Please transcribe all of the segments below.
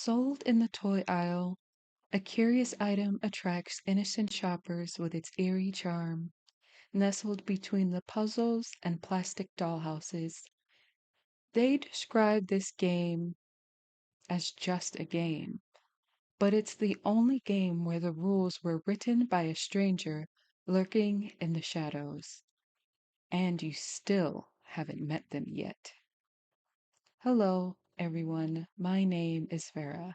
Sold in the toy aisle, a curious item attracts innocent shoppers with its eerie charm. Nestled between the puzzles and plastic dollhouses, they describe this game as just a game, but it's the only game where the rules were written by a stranger lurking in the shadows, and you still haven't met them yet. Hello, everyone. My name is Farah.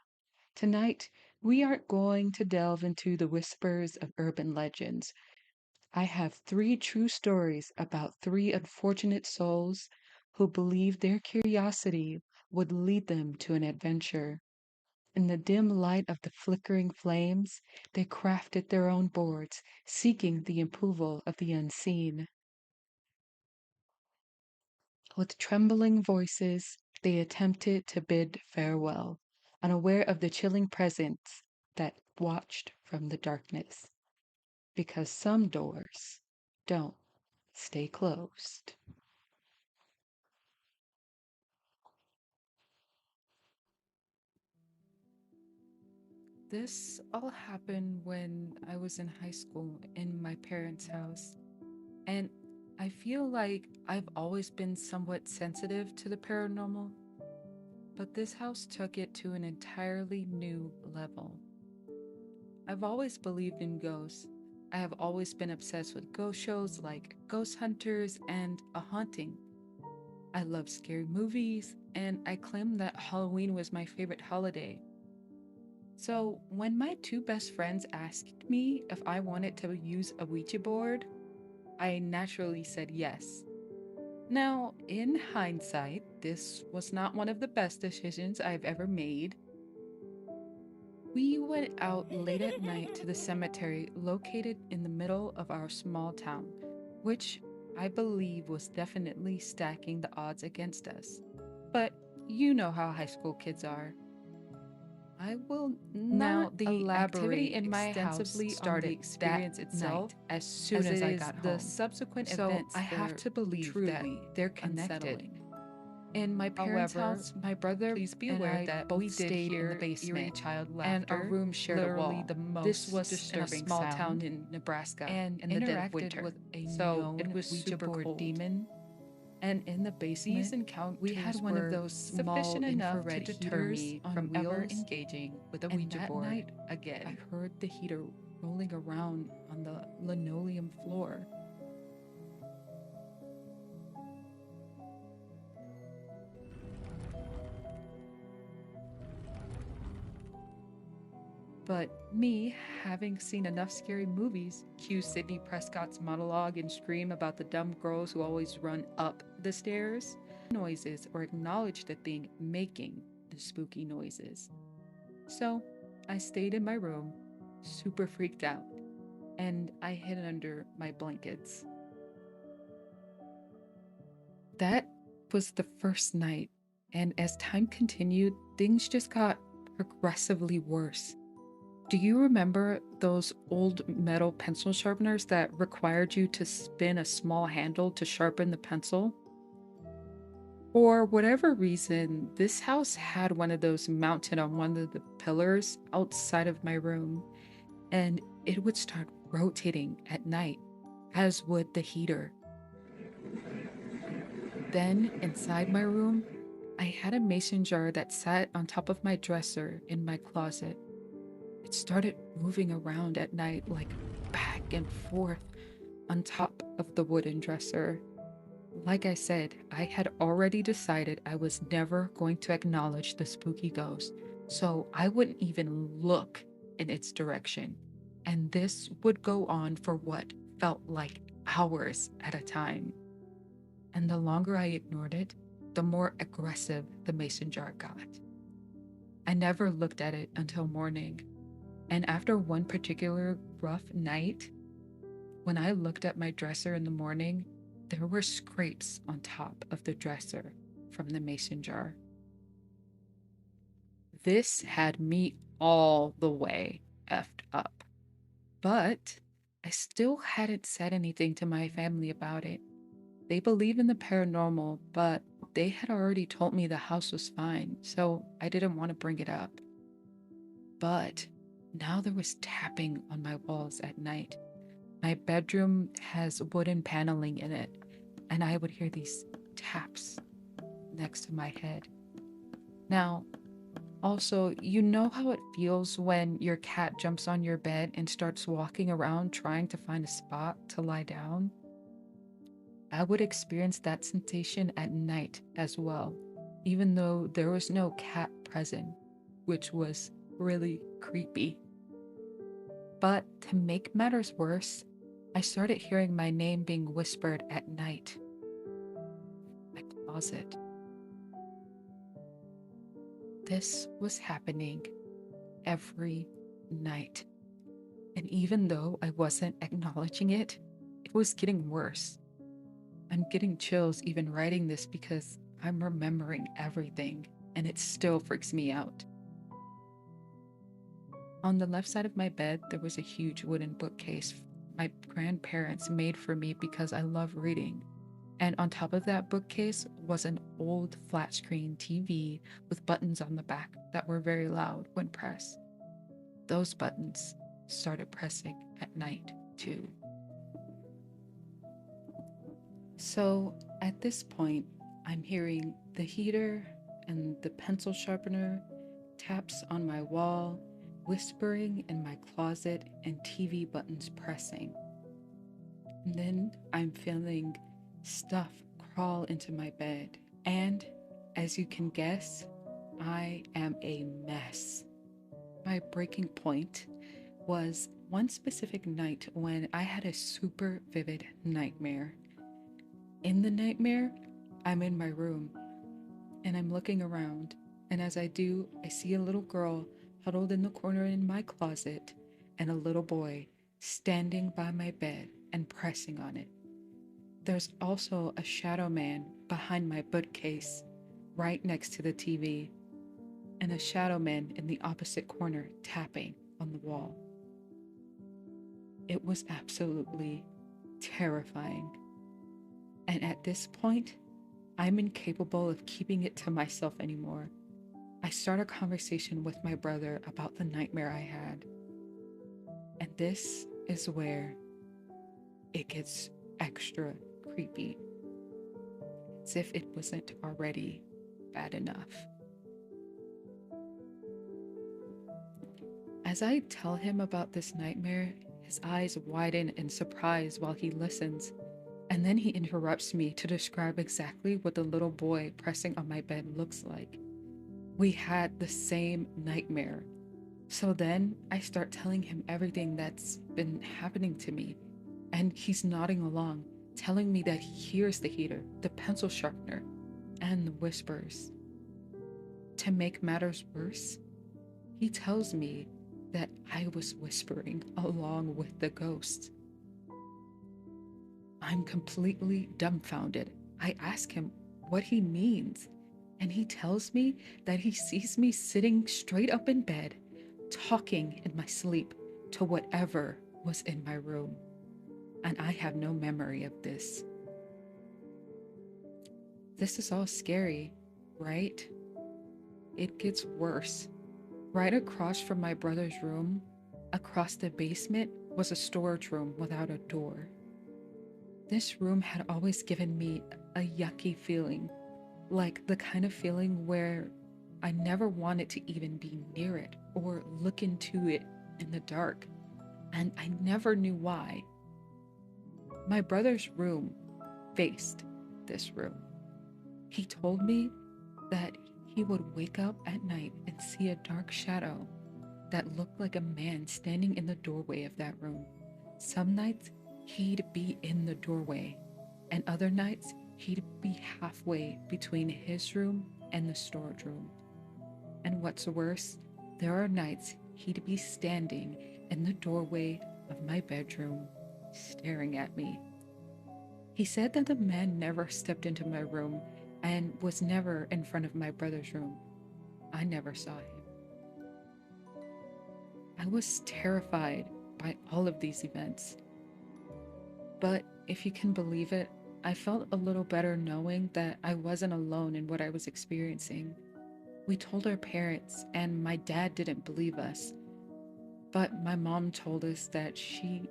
Tonight, we aren't going to delve into the whispers of urban legends. I have three true stories about three unfortunate souls who believed their curiosity would lead them to an adventure. In the dim light of the flickering flames, they crafted their own boards, seeking the approval of the unseen. With trembling voices, they attempted to bid farewell, unaware of the chilling presence that watched from the darkness. Because some doors don't stay closed. This all happened when I was in high school in my parents' house. And I feel like I've always been somewhat sensitive to the paranormal, but this house took it to an entirely new level. I've always believed in ghosts. I have always been obsessed with ghost shows like Ghost Hunters and A Haunting. I love scary movies, and I claim that Halloween was my favorite holiday. So, when my two best friends asked me if I wanted to use a Ouija board, I naturally said yes. Now, in hindsight, this was not one of the best decisions I've ever made. We went out late at night to the cemetery located in the middle of our small town, which I believe was definitely stacking the odds against us. But you know how high school kids are. I will now The elaborate activity in my house extensively on started the experience that itself night as soon as as it I is got the home. subsequent So events I have that to believe that truly they're connected. unsettling. In my parents' However, house, my brother please be and aware I that both we did stayed in hear the eerie basement, child and our laughter, room shared a literally wall. the This most was in a disturbing small town sound in Nebraska, and in the dead of interacted winter. with a So known it was Ouija super board cold. demon. And in the These basement, encounters we had one of were those small sufficient enough to infrared deter heaters me on from ever wheels. engaging with a And Ouija that board night, I again. heard the heater rolling around on the linoleum floor. But me, having seen enough scary movies, cue Sidney Prescott's monologue and scream about the dumb girls who always run up the stairs, noises or acknowledge the thing making the spooky noises. So I stayed in my room, super freaked out, and I hid under my blankets. That was the first night, and as time continued, things just got progressively worse. Do you remember those old metal pencil sharpeners that required you to spin a small handle to sharpen the pencil? For whatever reason, this house had one of those mounted on one of the pillars outside of my room, and it would start rotating at night, as would the heater. Then, inside my room, I had a mason jar that sat on top of my dresser in my closet. It started moving around at night, like back and forth on top of the wooden dresser. Like I said, I had already decided I was never going to acknowledge the spooky ghost, so I wouldn't even look in its direction. And this would go on for what felt like hours at a time. And the longer I ignored it, the more aggressive the mason jar got. I never looked at it until morning. And after one particular rough night, when I looked at my dresser in the morning, there were scrapes on top of the dresser from the mason jar. This had me all the way effed up. But I still hadn't said anything to my family about it. They believe in the paranormal, but they had already told me the house was fine, so I didn't want to bring it up. But now there was tapping on my walls at night. My bedroom has wooden paneling in it, and I would hear these taps next to my head. Now, also, you know how it feels when your cat jumps on your bed and starts walking around trying to find a spot to lie down? I would experience that sensation at night as well, even though there was no cat present, which was really creepy. But to make matters worse, I started hearing my name being whispered at night. My closet. This was happening every night. And even though I wasn't acknowledging it, it was getting worse. I'm getting chills even writing this because I'm remembering everything and it still freaks me out. On the left side of my bed, there was a huge wooden bookcase my grandparents made for me because I love reading. And on top of that bookcase was an old flat screen TV with buttons on the back that were very loud when pressed. Those buttons started pressing at night, too. So at this point, I'm hearing the heater and the pencil sharpener, taps on my wall, whispering in my closet, and TV buttons pressing. And then I'm feeling stuff crawl into my bed. And as you can guess, I am a mess. My breaking point was one specific night when I had a super vivid nightmare. In the nightmare, I'm in my room and I'm looking around, and as I do, I see a little girl huddled in the corner in my closet and a little boy standing by my bed and pressing on it. There's also a shadow man behind my bookcase right next to the TV, and a shadow man in the opposite corner tapping on the wall. It was absolutely terrifying. And at this point, I'm incapable of keeping it to myself anymore. I start a conversation with my brother about the nightmare I had. And this is where it gets extra creepy, as if it wasn't already bad enough. As I tell him about this nightmare, his eyes widen in surprise while he listens. And then he interrupts me to describe exactly what the little boy pressing on my bed looks like. We had the same nightmare. So then I start telling him everything that's been happening to me. And he's nodding along, telling me that he hears the heater, the pencil sharpener, and the whispers. To make matters worse, he tells me that I was whispering along with the ghost. I'm completely dumbfounded. I ask him what he means, and he tells me that he sees me sitting straight up in bed, talking in my sleep to whatever was in my room. And I have no memory of this. This is all scary, right? It gets worse. Right across from my brother's room, across the basement, was a storage room without a door. This room had always given me a yucky feeling, like the kind of feeling where I never wanted to even be near it or look into it in the dark, and I never knew why. My brother's room faced this room. He told me that he would wake up at night and see a dark shadow that looked like a man standing in the doorway of that room. Some nights, he'd be in the doorway, and other nights, he'd be halfway between his room and the storage room. And what's worse, there are nights he'd be standing in the doorway of my bedroom, staring at me. He said that the man never stepped into my room and was never in front of my brother's room. I never saw him. I was terrified by all of these events. But if you can believe it, I felt a little better knowing that I wasn't alone in what I was experiencing. We told our parents, and my dad didn't believe us. But my mom told us that she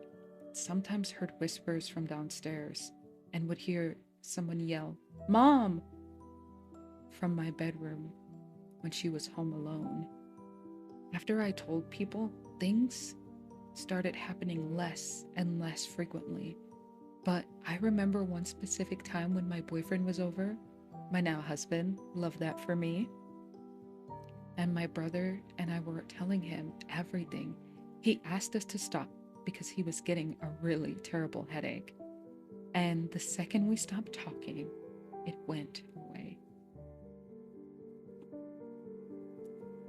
sometimes heard whispers from downstairs and would hear someone yell, "Mom!" from my bedroom when she was home alone. After I told people, things started happening less and less frequently. But I remember one specific time when my boyfriend was over, my now husband, love that for me, and my brother and I were telling him everything. He asked us to stop because he was getting a really terrible headache. And the second we stopped talking, it went away.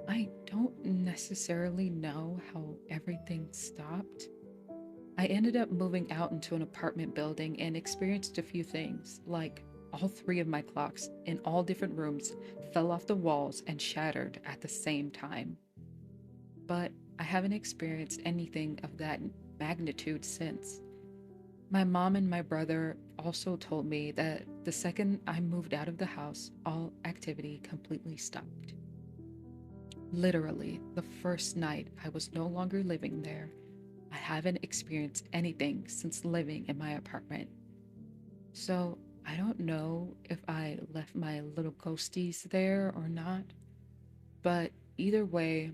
I don't necessarily know how everything stopped. I ended up moving out into an apartment building and experienced a few things, like all three of my clocks in all different rooms fell off the walls and shattered at the same time. But I haven't experienced anything of that magnitude since. My mom and my brother also told me that the second I moved out of the house, all activity completely stopped. Literally, the first night I was no longer living there, I haven't experienced anything since living in my apartment. So I don't know if I left my little ghosties there or not, but either way,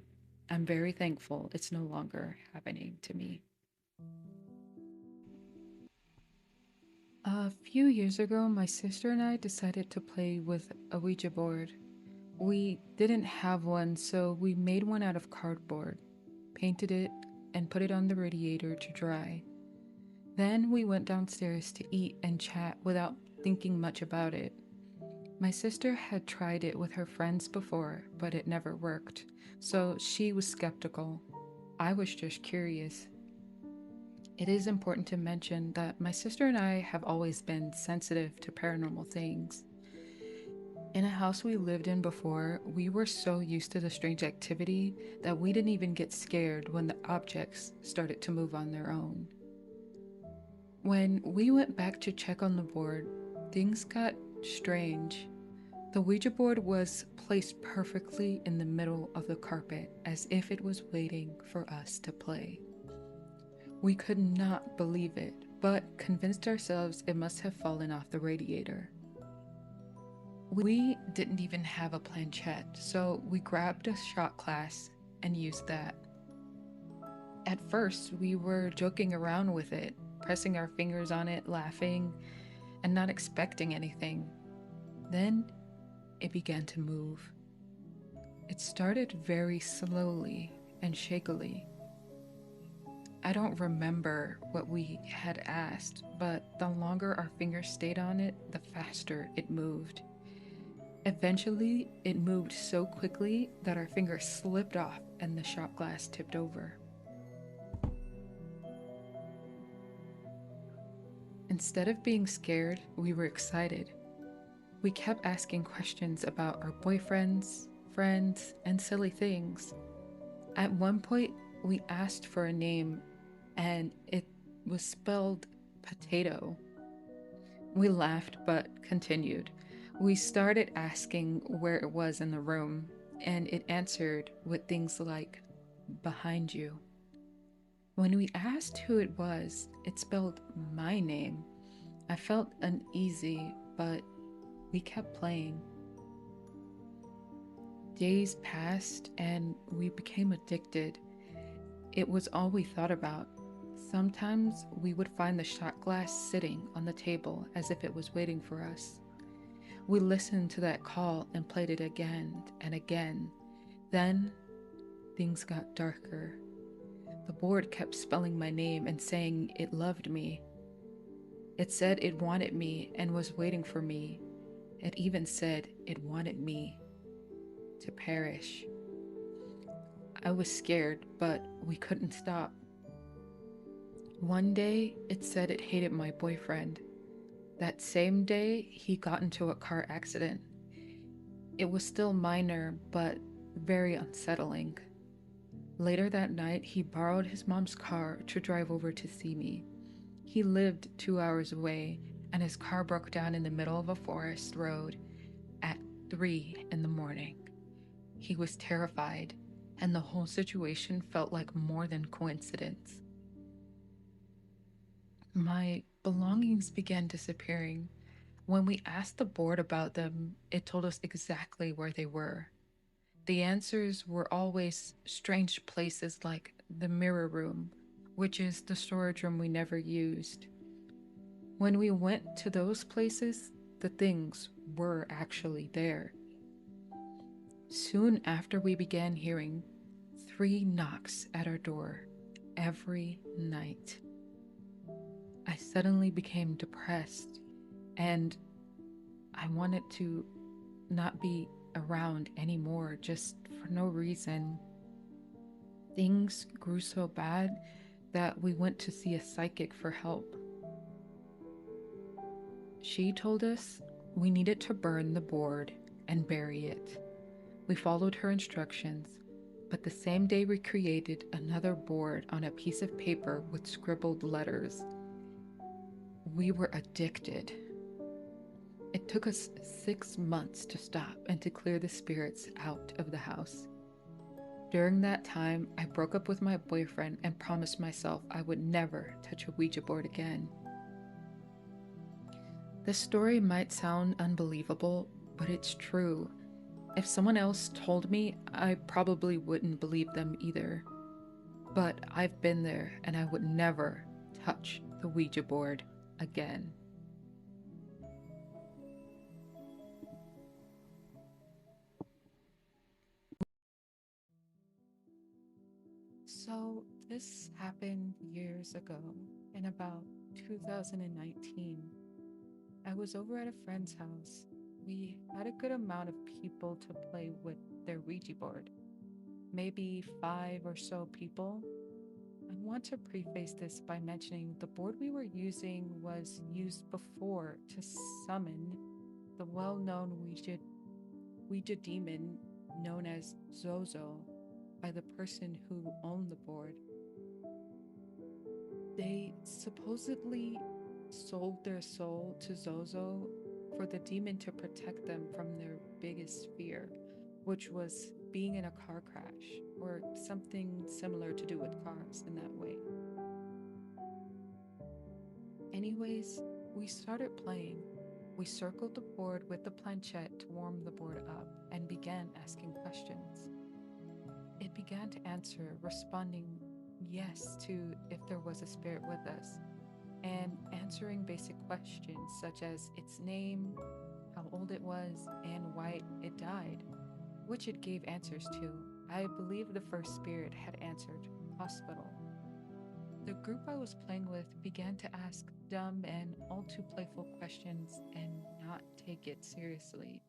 I'm very thankful it's no longer happening to me. A few years ago, my sister and I decided to play with a Ouija board. We didn't have one, so we made one out of cardboard, painted it, and put it on the radiator to dry. Then we went downstairs to eat and chat without thinking much about it. My sister had tried it with her friends before, but it never worked, so she was skeptical. I was just curious. It is important to mention that my sister and I have always been sensitive to paranormal things. In a house we lived in before, we were so used to the strange activity that we didn't even get scared when the objects started to move on their own. When we went back to check on the board, things got strange. The Ouija board was placed perfectly in the middle of the carpet as if it was waiting for us to play. We could not believe it, but convinced ourselves it must have fallen off the radiator. We didn't even have a planchette, so we grabbed a shot glass and used that. At first, we were joking around with it, pressing our fingers on it, laughing, and not expecting anything. Then it began to move. It started very slowly and shakily. I don't remember what we had asked, but the longer our fingers stayed on it, the faster it moved. Eventually, it moved so quickly that our fingers slipped off and the shot glass tipped over. Instead of being scared, we were excited. We kept asking questions about our boyfriends, friends, and silly things. At one point, we asked for a name, and it was spelled potato. We laughed but continued. We started asking where it was in the room, and it answered with things like, "behind you." When we asked who it was, it spelled my name. I felt uneasy, but we kept playing. Days passed, and we became addicted. It was all we thought about. Sometimes we would find the shot glass sitting on the table as if it was waiting for us. We listened to that call and played it again and again. Then things got darker. The board kept spelling my name and saying it loved me. It said it wanted me and was waiting for me. It even said it wanted me to perish. I was scared, but we couldn't stop. One day, it said it hated my boyfriend. That same day, he got into a car accident. It was still minor, but very unsettling. Later that night, he borrowed his mom's car to drive over to see me. He lived 2 hours away, and his car broke down in the middle of a forest road at 3 in the morning. He was terrified, and the whole situation felt like more than coincidence. My belongings began disappearing. When we asked the board about them, it told us exactly where they were. The answers were always strange places like the mirror room, which is the storage room we never used. When we went to those places, the things were actually there. Soon after, we began hearing 3 knocks at our door every night. I suddenly became depressed and I wanted to not be around anymore just for no reason. Things grew so bad that we went to see a psychic for help. She told us we needed to burn the board and bury it. We followed her instructions, but the same day we created another board on a piece of paper with scribbled letters. We were addicted. It took us 6 months to stop and to clear the spirits out of the house. During that time, I broke up with my boyfriend and promised myself I would never touch a Ouija board again. This story might sound unbelievable, but it's true. If someone else told me, I probably wouldn't believe them either. But I've been there and I would never touch the Ouija board again. So, this happened years ago in about 2019. I was over at a friend's house. We had a good amount of people to play with their Ouija board, maybe 5 or so people. I want to preface this by mentioning the board we were using was used before to summon the well known Ouija demon known as Zozo by the person who owned the board. They supposedly sold their soul to Zozo for the demon to protect them from their biggest fear, which was being in a car crash or something similar to do with cars in that way. Anyways, we started playing. We circled the board with the planchette to warm the board up and began asking questions. It began to answer, responding yes to if there was a spirit with us, and answering basic questions such as its name, how old it was, and why it died, which it gave answers to. I believe the first spirit had answered hospital. The group I was playing with began to ask dumb and all too playful questions and not take it seriously,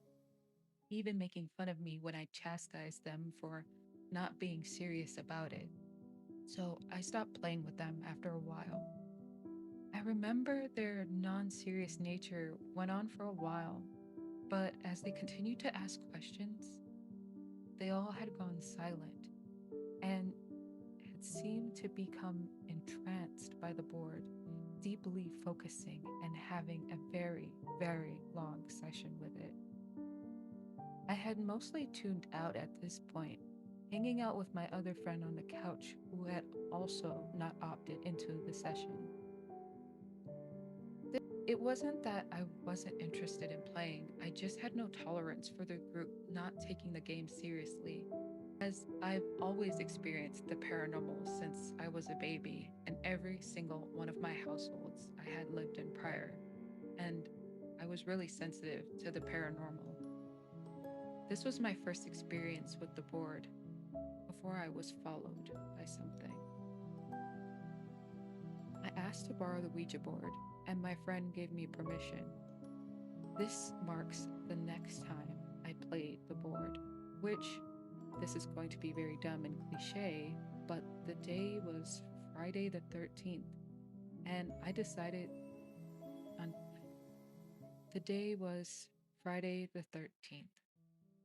even making fun of me when I chastised them for not being serious about it. So I stopped playing with them after a while. I remember their non serious nature went on for a while, but as they continued to ask questions, they all had gone silent and had seemed to become entranced by the board, deeply focusing and having a very, very long session with it. I had mostly tuned out at this point, hanging out with my other friend on the couch who had also not opted into the session. It wasn't that I wasn't interested in playing, I just had no tolerance for the group not taking the game seriously, as I've always experienced the paranormal since I was a baby in every single one of my households I had lived in prior, and I was really sensitive to the paranormal. This was my first experience with the board before I was followed by something. I asked to borrow the Ouija board, and my friend gave me permission. This marks the next time I played the board, which this is going to be very dumb and cliche, but the day was Friday the 13th, and I decided on the day was Friday the 13th,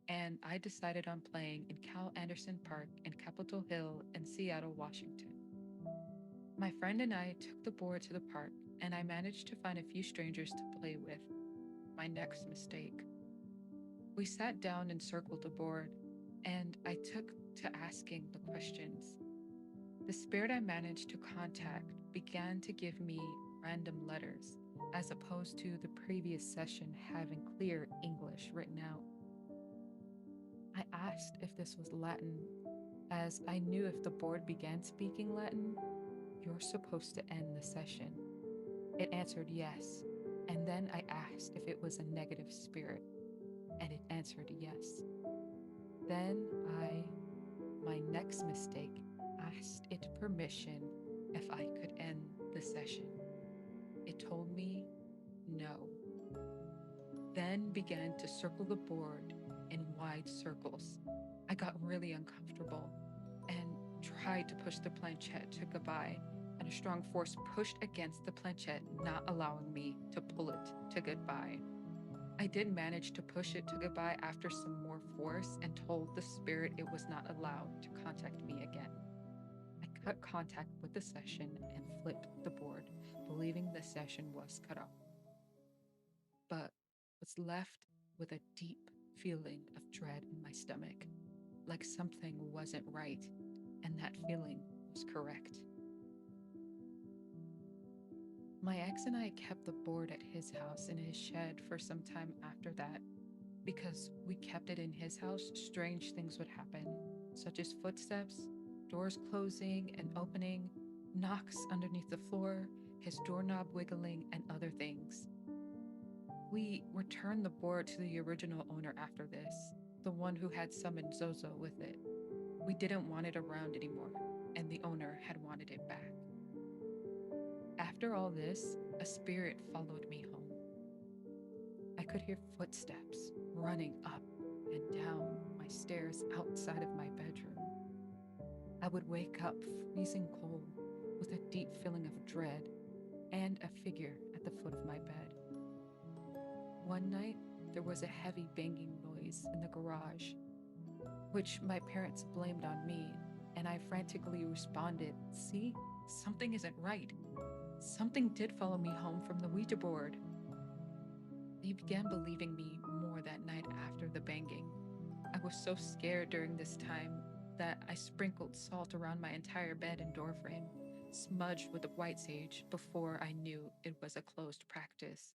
and I decided on playing in Cal Anderson Park in Capitol Hill in Seattle, Washington. My friend and I took the board to the park, and I managed to find a few strangers to play with. My next mistake. We sat down and circled the board. and I took to asking the questions. The spirit I managed to contact began to give me random letters, as opposed to the previous session having clear English written out. I asked if this was Latin, as I knew if the board began speaking Latin, you're supposed to end the session. It answered yes, and then I asked if it was a negative spirit, and it answered yes. Then my next mistake, asked it permission if I could end the session. It told me no, then began to circle the board in wide circles. I got really uncomfortable and tried to push the planchette to goodbye, and a strong force pushed against the planchette, not allowing me to pull it to goodbye. I did manage to push it to goodbye after some more force and told the spirit it was not allowed to contact me again. I cut contact with the session and flipped the board, believing the session was cut off, but was left with a deep feeling of dread in my stomach, like something wasn't right, and that feeling was correct. My ex and I kept the board at his house in his shed for some time after that. Because we kept it in his house, strange things would happen, such as footsteps, doors closing and opening, knocks underneath the floor, his doorknob wiggling, and other things. We returned the board to the original owner after this, the one who had summoned Zozo with it. We didn't want it around anymore, and the owner had wanted it back. After all this, a spirit followed me home. I could hear footsteps running up and down my stairs outside of my bedroom. I would wake up freezing cold with a deep feeling of dread and a figure at the foot of my bed. One night, there was a heavy banging noise in the garage, which my parents blamed on me, and I frantically responded, "See, something isn't right. Something did follow me home from the Ouija board." They began believing me more that night after the banging. I was so scared during this time that I sprinkled salt around my entire bed and doorframe, smudged with the white sage before I knew it was a closed practice,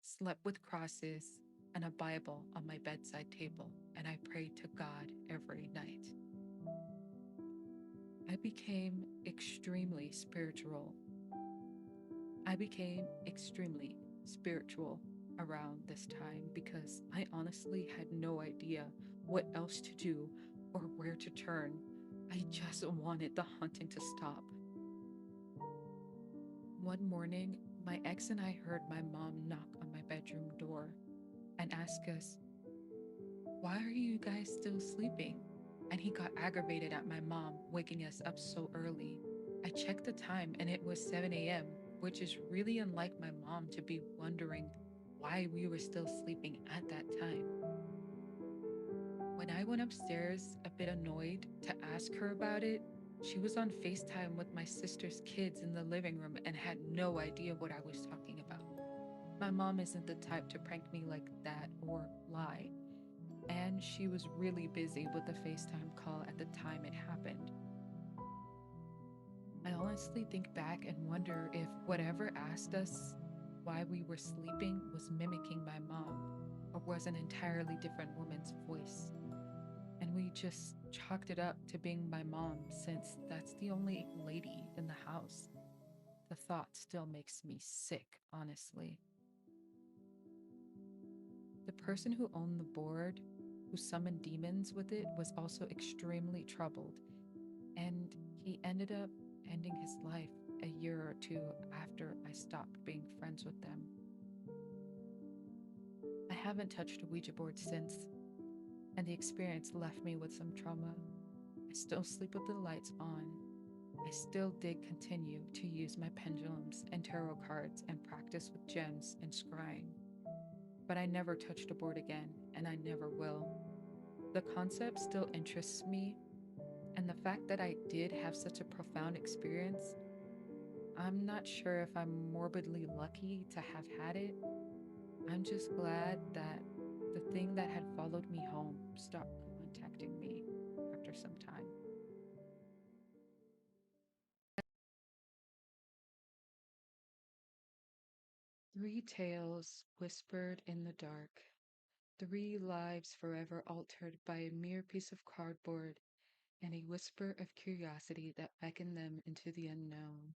slept with crosses and a Bible on my bedside table, and I prayed to God every night. I became extremely spiritual. I became extremely spiritual around this time because I honestly had no idea what else to do or where to turn. I just wanted the haunting to stop. One morning, my ex and I heard my mom knock on my bedroom door and ask us, "Why are you guys still sleeping?" And he got aggravated at my mom waking us up so early. I checked the time and it was 7 a.m., which is really unlike my mom to be wondering why we were still sleeping at that time. When I went upstairs, a bit annoyed, to ask her about it, she was on FaceTime with my sister's kids in the living room and had no idea what I was talking about. My mom isn't the type to prank me like that or lie, and she was really busy with the FaceTime call at the time it happened. I honestly think back and wonder if whatever asked us why we were sleeping was mimicking my mom or was an entirely different woman's voice. And we just chalked it up to being my mom since that's the only lady in the house. The thought still makes me sick, honestly. The person who owned the board, who summoned demons with it, was also extremely troubled, and he ended up ending his life a year or two after I stopped being friends with them. I haven't touched a Ouija board since, and the experience left me with some trauma. I still sleep with the lights on. I still did continue to use my pendulums and tarot cards and practice with gems and scrying. But I never touched a board again, and I never will. The concept still interests me, and the fact that I did have such a profound experience, I'm not sure if I'm morbidly lucky to have had it. I'm just glad that the thing that had followed me home stopped contacting me after some time. Three tales whispered in the dark, three lives forever altered by a mere piece of cardboard and a whisper of curiosity that beckoned them into the unknown.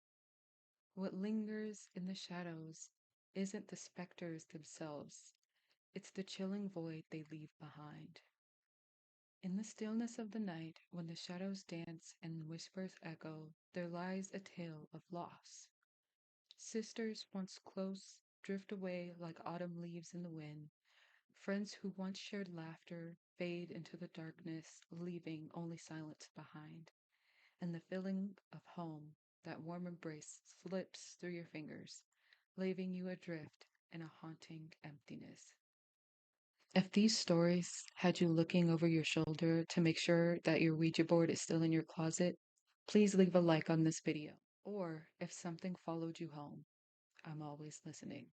What lingers in the shadows isn't the specters themselves, it's the chilling void they leave behind. In the stillness of the night, when the shadows dance and whispers echo, there lies a tale of loss. Sisters once close drift away like autumn leaves in the wind. Friends who once shared laughter fade into the darkness, leaving only silence behind. And the feeling of home, that warm embrace, slips through your fingers, leaving you adrift in a haunting emptiness. If these stories had you looking over your shoulder to make sure that your Ouija board is still in your closet, please leave a like on this video. Or if something followed you home, I'm always listening.